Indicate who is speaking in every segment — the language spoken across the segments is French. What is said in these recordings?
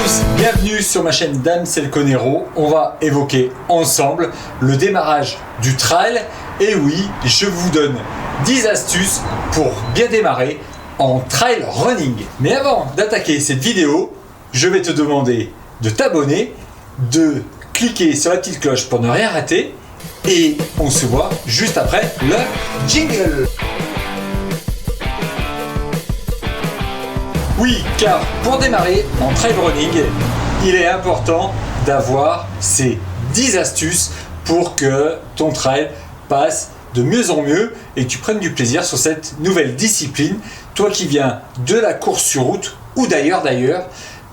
Speaker 1: tous, bienvenue sur ma chaîne Damsel Conero. On va évoquer ensemble le démarrage du trail. Et oui, je vous donne 10 astuces pour bien démarrer en trail running. Mais avant d'attaquer cette vidéo, je vais te demander de t'abonner, de cliquer sur la petite cloche pour ne rien rater. Et on se voit juste après le jingle. Oui, car pour démarrer en trail running, il est important d'avoir ces 10 astuces pour que ton trail passe de mieux en mieux et que tu prennes du plaisir sur cette nouvelle discipline, toi qui viens de la course sur route ou d'ailleurs.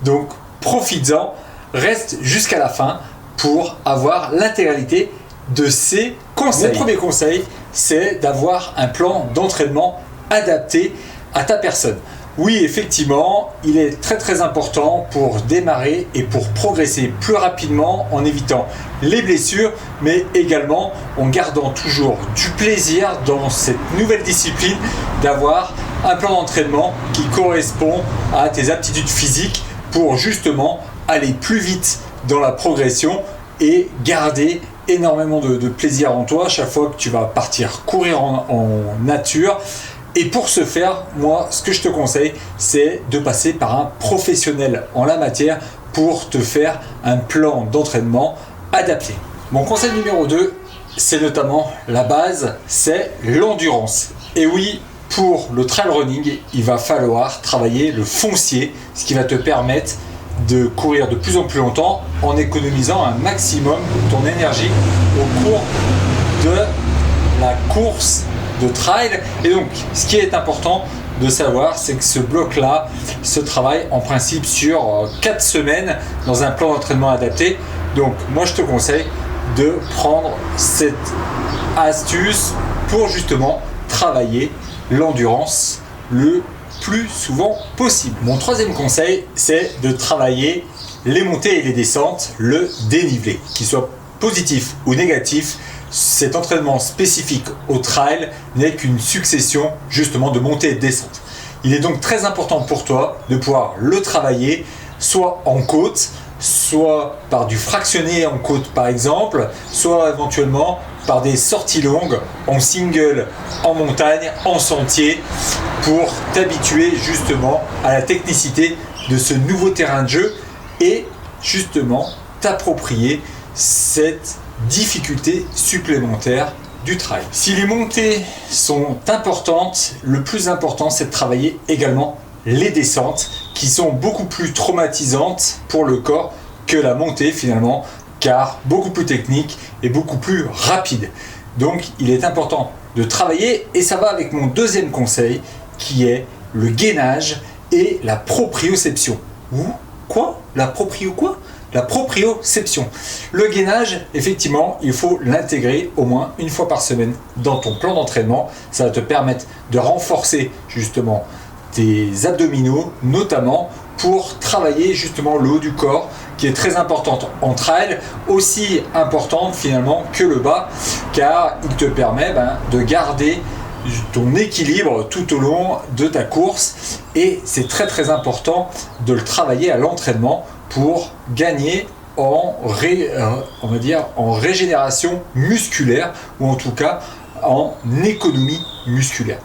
Speaker 1: Donc profites-en, reste jusqu'à la fin pour avoir l'intégralité de ces conseils. Mon premier conseil, c'est d'avoir un plan d'entraînement adapté à ta personne. Oui, effectivement, il est très important pour démarrer et pour progresser plus rapidement en évitant les blessures, mais également en gardant toujours du plaisir dans cette nouvelle discipline, d'avoir un plan d'entraînement qui correspond à tes aptitudes physiques pour justement aller plus vite dans la progression et garder énormément de plaisir en toi chaque fois que tu vas partir courir en nature. Et pour ce faire, moi, ce que je te conseille, c'est de passer par un professionnel en la matière pour te faire un plan d'entraînement adapté. Mon conseil numéro 2, c'est notamment la base, c'est l'endurance. Et oui, pour le trail running, il va falloir travailler le foncier, ce qui va te permettre de courir de plus en plus longtemps en économisant un maximum ton énergie au cours de la course de trail. Et donc ce qui est important de savoir, c'est que ce bloc là se travaille en principe sur 4 semaines dans un plan d'entraînement adapté. Donc moi je te conseille de prendre cette astuce pour justement travailler l'endurance le plus souvent possible. Mon troisième conseil, c'est de travailler les montées et les descentes, le dénivelé, qu'il soit positif ou négatif. Cet entraînement spécifique au trail n'est qu'une succession justement de montées et de descentes. Il est donc très important pour toi de pouvoir le travailler soit en côte, soit par du fractionné en côte par exemple, soit éventuellement par des sorties longues en single, en montagne, en sentier, pour t'habituer justement à la technicité de ce nouveau terrain de jeu et justement t'approprier cette difficulté supplémentaire du trail. Si les montées sont importantes, le plus important c'est de travailler également les descentes qui sont beaucoup plus traumatisantes pour le corps que la montée finalement, car beaucoup plus technique et beaucoup plus rapide. Donc il est important de travailler et ça va avec mon deuxième conseil qui est le gainage et la proprioception. Quoi ? La proprioception. Le gainage, effectivement, il faut l'intégrer au moins une fois par semaine dans ton plan d'entraînement. Ça va te permettre de renforcer justement tes abdominaux, notamment pour travailler justement le haut du corps, qui est très importante en trail, aussi importante finalement que le bas, car il te permet de garder ton équilibre tout au long de ta course et c'est très important de le travailler à l'entraînement pour gagner en régénération musculaire ou en tout cas en économie musculaire.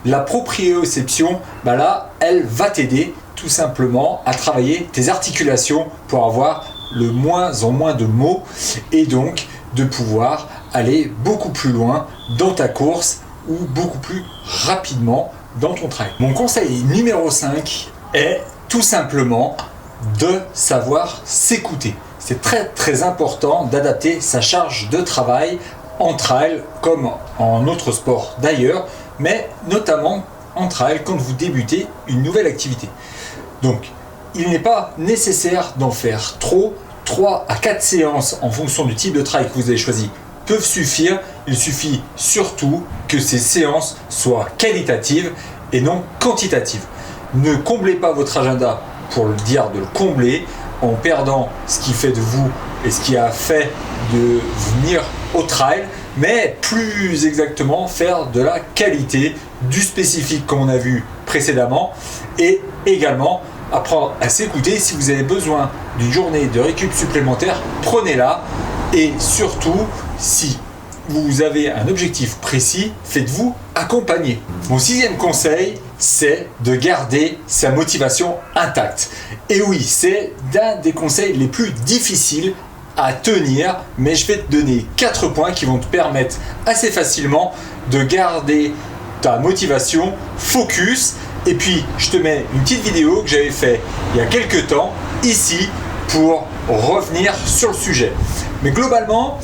Speaker 1: La proprioception, là, elle va t'aider tout simplement à travailler tes articulations pour avoir le moins en moins de maux et donc de pouvoir aller beaucoup plus loin dans ta course ou beaucoup plus rapidement dans ton trail. Mon conseil numéro 5 est tout simplement de savoir s'écouter. C'est très important d'adapter sa charge de travail en trail comme en autre sport d'ailleurs, mais notamment en trail quand vous débutez une nouvelle activité. Donc il n'est pas nécessaire d'en faire trop. 3 à 4 séances en fonction du type de trail que vous avez choisi peuvent suffire. Il suffit surtout que ces séances soient qualitatives et non quantitatives. Ne comblez pas votre agenda pour le dire de le combler en perdant ce qui fait de vous et ce qui a fait de venir au trail, mais plus exactement faire de la qualité, du spécifique comme on a vu précédemment et également apprendre à s'écouter. Si vous avez besoin d'une journée de récup supplémentaire, prenez-la. Et surtout, si vous avez un objectif précis, faites-vous accompagner. Mon 6e conseil, c'est de garder sa motivation intacte. Et oui, c'est l'un des conseils les plus difficiles à tenir, mais je vais te donner 4 points qui vont te permettre assez facilement de garder ta motivation focus. Et puis, je te mets une petite vidéo que j'avais fait il y a quelques temps ici pour revenir sur le sujet. Mais globalement,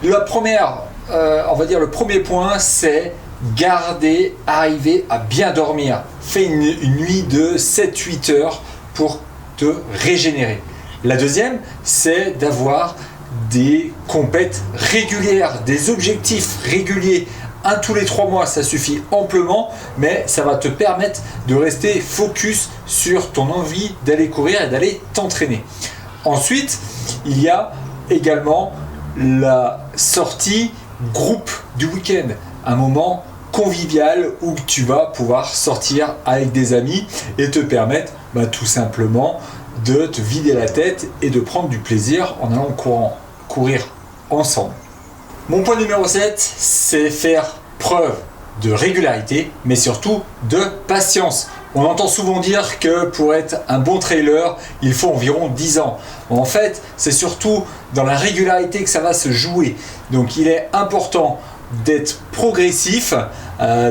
Speaker 1: la première, on va dire le premier point, c'est arriver à bien dormir. Fais une nuit de 7-8 heures pour te régénérer. La deuxième, c'est d'avoir des compètes régulières, des objectifs réguliers. Un tous les 3 mois, ça suffit amplement, mais ça va te permettre de rester focus sur ton envie d'aller courir et d'aller t'entraîner. Ensuite, il y a également la sortie groupe du week-end, un moment convivial où tu vas pouvoir sortir avec des amis et te permettre tout simplement de te vider la tête et de prendre du plaisir en allant courir ensemble. Mon point numéro 7, c'est faire preuve de régularité, mais surtout de patience. On entend souvent dire que pour être un bon trailer, il faut environ 10 ans. En fait, c'est surtout dans la régularité que ça va se jouer. Donc il est important d'être progressif,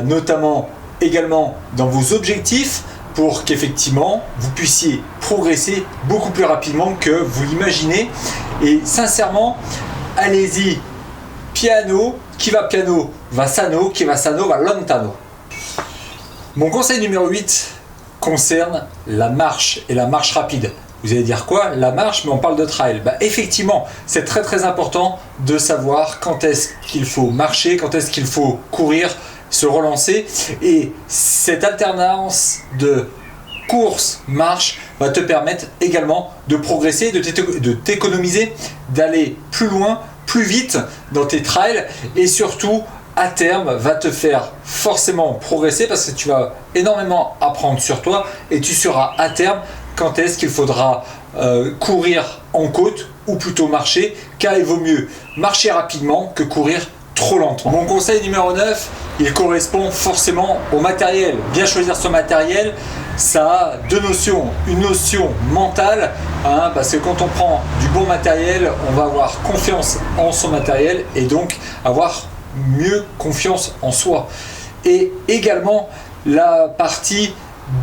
Speaker 1: notamment également dans vos objectifs, pour qu'effectivement vous puissiez progresser beaucoup plus rapidement que vous l'imaginez. Et sincèrement, allez-y piano, qui va piano va sano, qui va sano va lontano. Mon conseil numéro 8 concerne la marche et la marche rapide. Vous allez dire quoi? La marche, mais on parle de trail. Effectivement, c'est très très important de savoir quand est-ce qu'il faut marcher, quand est-ce qu'il faut courir, se relancer. Et cette alternance de course-marche va te permettre également de progresser, de t'économiser, d'aller plus loin, plus vite dans tes trails et surtout à terme va te faire forcément progresser parce que tu vas énormément apprendre sur toi et tu sauras à terme quand est-ce qu'il faudra courir en côte ou plutôt marcher, car il vaut mieux marcher rapidement que courir trop lentement. Mon conseil numéro 9, il correspond forcément au matériel. Bien choisir son matériel, ça a 2 notions. Une notion mentale, parce que quand on prend du bon matériel, on va avoir confiance en son matériel et donc avoir mieux confiance en soi. Et également la partie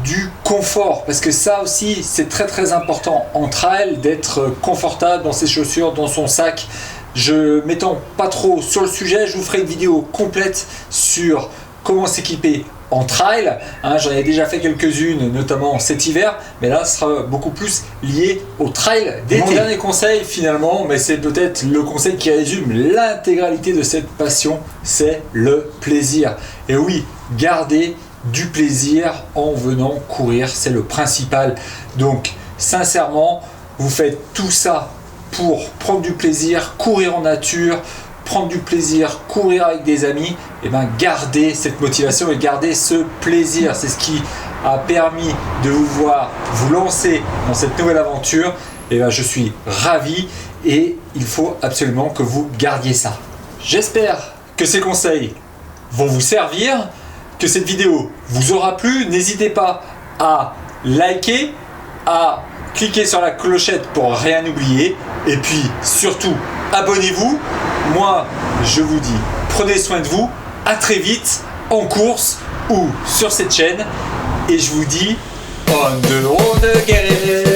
Speaker 1: du confort, parce que ça aussi c'est très très important en trail d'être confortable dans ses chaussures, dans son sac. Je m'étends pas trop sur le sujet, je vous ferai une vidéo complète sur comment s'équiper en trail. J'en ai déjà fait quelques-unes, notamment cet hiver, mais là ce sera beaucoup plus lié au trail d'été. Mon dernier conseil finalement, mais c'est peut-être le conseil qui résume l'intégralité de cette passion, c'est le plaisir. Et oui, gardez du plaisir en venant courir, c'est le principal. Donc sincèrement, vous faites tout ça pour prendre du plaisir, courir en nature, prendre du plaisir, courir avec des amis, et gardez cette motivation et gardez ce plaisir. C'est ce qui a permis de vous voir vous lancer dans cette nouvelle aventure. Et je suis ravi et il faut absolument que vous gardiez ça. J'espère que ces conseils vont vous servir, que cette vidéo vous aura plu. N'hésitez pas à liker, à cliquez sur la clochette pour rien oublier et puis surtout abonnez-vous. Moi je vous dis prenez soin de vous, à très vite en course ou sur cette chaîne et je vous dis on the road again.